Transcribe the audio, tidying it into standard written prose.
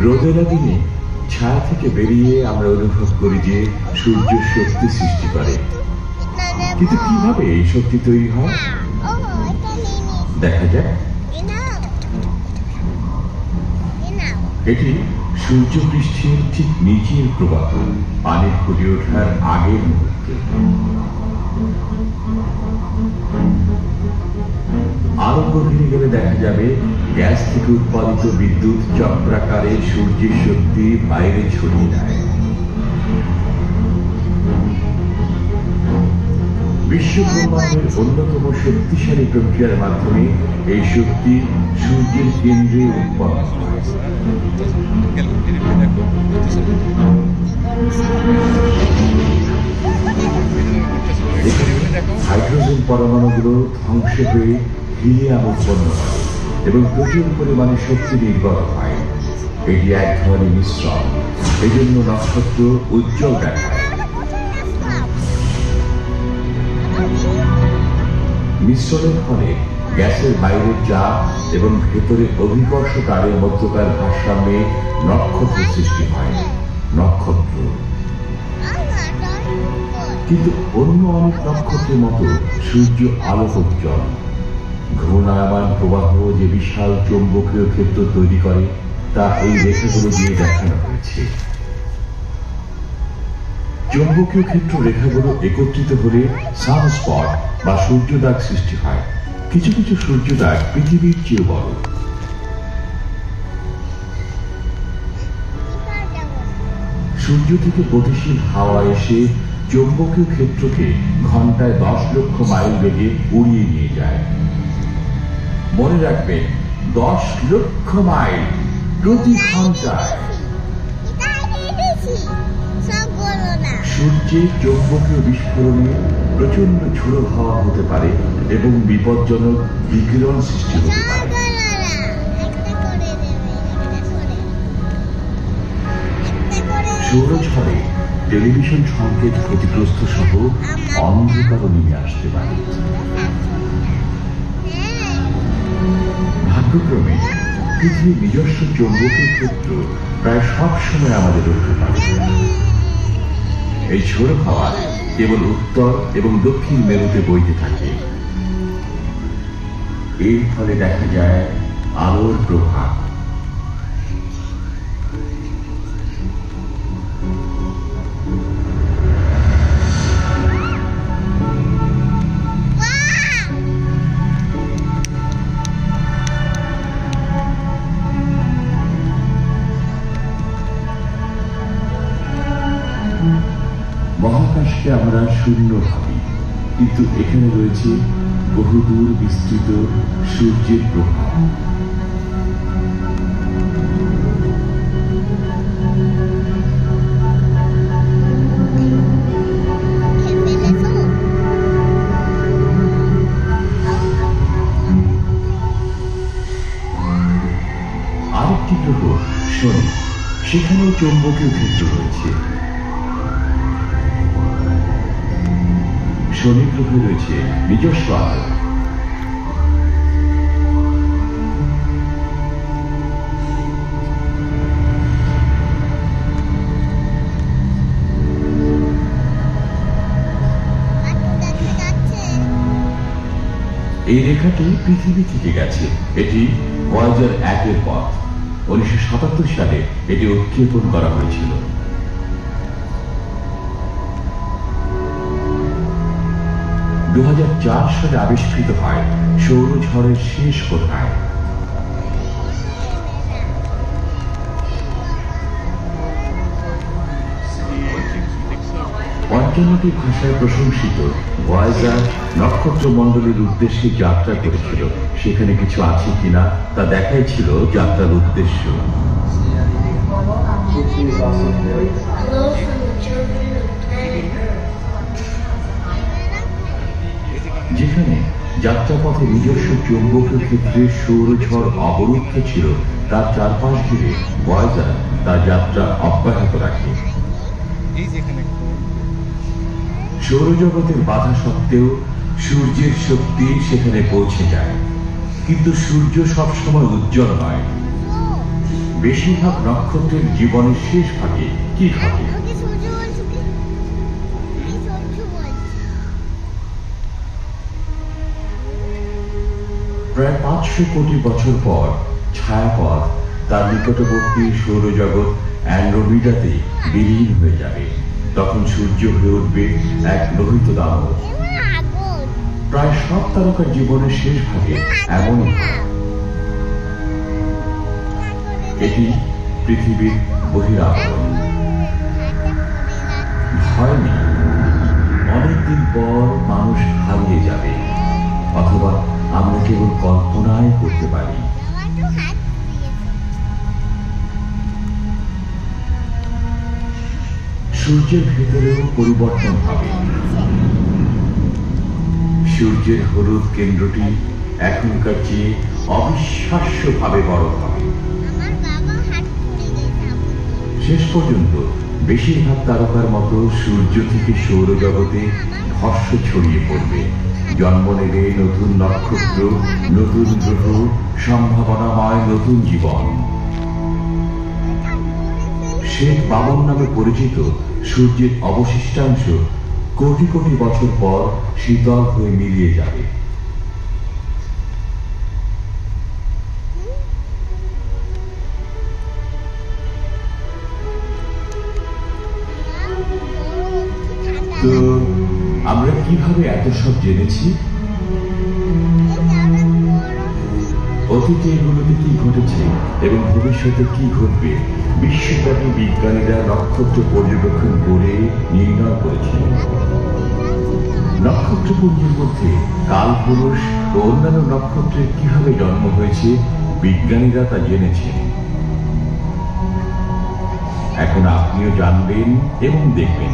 রোদেলা দিনে ছায়া থেকে বেরিয়ে আমরা অনুভব করি যে সূর্য শক্তি সৃষ্টি করে, কিন্তু কিভাবে এই শক্তি তৈরি হয় দেখা যায়। এটি সূর্য পৃষ্ঠের ঠিক নিচের প্রবাহ, পানি ফুটে ওঠার আগের মুহূর্তে। আরো গভীরে গেলে দেখা যাবে গ্যাস থেকে উৎপাদিত বিদ্যুৎ চক্রাকারে সূর্যের শক্তি বাইরে ছড়িয়ে দেয়। বিশ্ব ব্রহ্মাণ্ডের অন্যতম শক্তিশালী প্রক্রিয়ার মাধ্যমে এই শক্তি সূর্যের কেন্দ্রে উৎপন্ন হয়। হাইড্রোজেন পরমাণুগুলো ধ্বংস হয়ে হিলিয়াম উৎপন্ন হয় এবং প্রচুর পরিমাণে শক্তি নির্গত হয়। এটি এক ধরনের মিশ্রণ, এই জন্য নক্ষত্র উজ্জ্বল দেখায়। মিশ্রণের ফলে গ্যাসের বাইরের চাপ এবং ভেতরে অভিকর্ষ তারের মধ্যকার ভারসাম্যে নক্ষত্র সৃষ্টি হয়, নক্ষত্র। কিন্তু অন্য অনেক নক্ষত্রের মতো সূর্য আলোকোজ্জ্বল। ঘূর্ণায়মান প্রবাহ যে বিশাল চৌম্বকীয় ক্ষেত্র তৈরি করে তা এই রেখাগুলো দিয়ে দেখানো হয়েছে। চৌম্বকীয় ক্ষেত্র রেখাগুলো একত্রিত হলে সানস্পট বা সূর্যদাগ সৃষ্টি হয়। কিছু কিছু সূর্যদাগ পৃথিবীর চেয়ে বড়। সূর্য থেকে গতিশীল হাওয়া এসে চৌম্বকীয় ক্ষেত্রকে ঘন্টায় 10 লক্ষ মাইল বেগে উড়িয়ে নিয়ে যায়। মনে রাখবেন, 10 লক্ষ মাইল প্রতি ঘন্টায়। সূর্যের চৌম্বকীয় বিস্ফোরণে প্রচন্ড ঝোড়ো হাওয়া হতে পারে এবং বিপজ্জনক বিকিরণ সৃষ্টি হতে পারে। সৌরঝড়ে টেলিভিশন সংকেত ক্ষতিগ্রস্ত সহ অন্ধকারও নেমে আসতে পারে। ভাগ্যক্রমে পৃথিবীর নিজস্ব চৌম্বকীয় ক্ষেত্র প্রায় সব সময় আমাদের রক্ষা পায়। এই ঝোড়ো হাওয়া কেবল উত্তর এবং দক্ষিণ মেরুতে বইতে থাকে। এর ফলে দেখা যায় আলোর প্রভাব। মহাকাশকে আমরা শূন্য ভাবি, কিন্তু এখানে রয়েছে বহুদূর বিস্তৃত সূর্যের প্রভাব। আরেকটি গ্রহ শনি, সেখানেও চৌম্বকীয় ক্ষেত্র রয়েছে। শনি গ্রহে রয়েছে নিজস্ব আলো। এই রেখাটি পৃথিবী থেকে গেছে। এটি ভয়েজার 1-এর পথ। 1977 সালে এটি উৎক্ষেপণ করা হয়েছিল। 2004 সালে আবিষ্কৃত হয় সৌরঝড়ের শেষ কোথায়। পঞ্চান্নটি ভাষায় প্রশংসিত ভয়েজার নক্ষত্রমণ্ডলীর উদ্দেশ্যে যাত্রা করেছিল। সেখানে কিছু আছে কিনা তা দেখাই ছিল যাত্রার উদ্দেশ্য। যেখানে যাত্রাপথে নিজস্ব চৌম্বকীয় ক্ষেত্রে সৌরঝড় অবরুদ্ধ ছিল, তার চারপাশ ঘিরে ভয়েজার তার যাত্রা অব্যাহত রাখে। সৌরজগতের বাধা সত্ত্বেও সূর্যের শক্তি সেখানে পৌঁছে যায়। কিন্তু সূর্য সবসময় উজ্জ্বল নয়। বেশিরভাগ নক্ষত্রের জীবনের শেষ ভাগে কি ঘটে? প্রায় 500 কোটি বছর পর ছায়াপথ তার নিকটবর্তী সৌরজগৎ অ্যান্ড্রোমিডাতে বিলীন হয়ে যাবে। তখন সূর্য হয়ে উঠবে এক লোহিত দানব। প্রায় সব তারকার জীবনের শেষ ভাগে এমনই হয়। এটি পৃথিবীর বহিরাবরণ। ভয় নেই, অনেকদিন পর মানুষ হারিয়ে যাবে, অথবা আমরা কেবল কল্পনাই করতে পারি। সূর্যের ভেতরেও পরিবর্তন হবে। সূর্যের হলুদ কেন্দ্রটি এখনকার চেয়ে অবিশ্বাস্যভাবে বড় হবে। শেষ পর্যন্ত বেশিরভাগ তারকার মতো সূর্য থেকে সৌরজগতে ধর্ষ ছড়িয়ে পড়বে। জন্ম নেবে নতুন নক্ষত্র, নতুন গ্রহ, সম্ভাবনাময় নতুন জীবন। শেখ বামন নামে পরিচিত সূর্যের অবশিষ্টাংশ কোটি কোটি বছর পর শীতল হয়ে মিলিয়ে যাবে। তো আমরা কিভাবে এত সব জেনেছি? অতীতে এগুলোতে কি ঘটেছে এবং ভবিষ্যতে কি ঘটবে বিশ্বব্যাপী বিজ্ঞানীরা নক্ষত্র পর্যবেক্ষণ করে নির্ণয় করেছিলেন। নক্ষত্রপুঞ্জের মধ্যে কালপুরুষ ও অন্যান্য নক্ষত্রের কিভাবে জন্ম হয়েছে বিজ্ঞানীরা তা জেনেছেন। এখন আপনিও জানবেন এবং দেখবেন।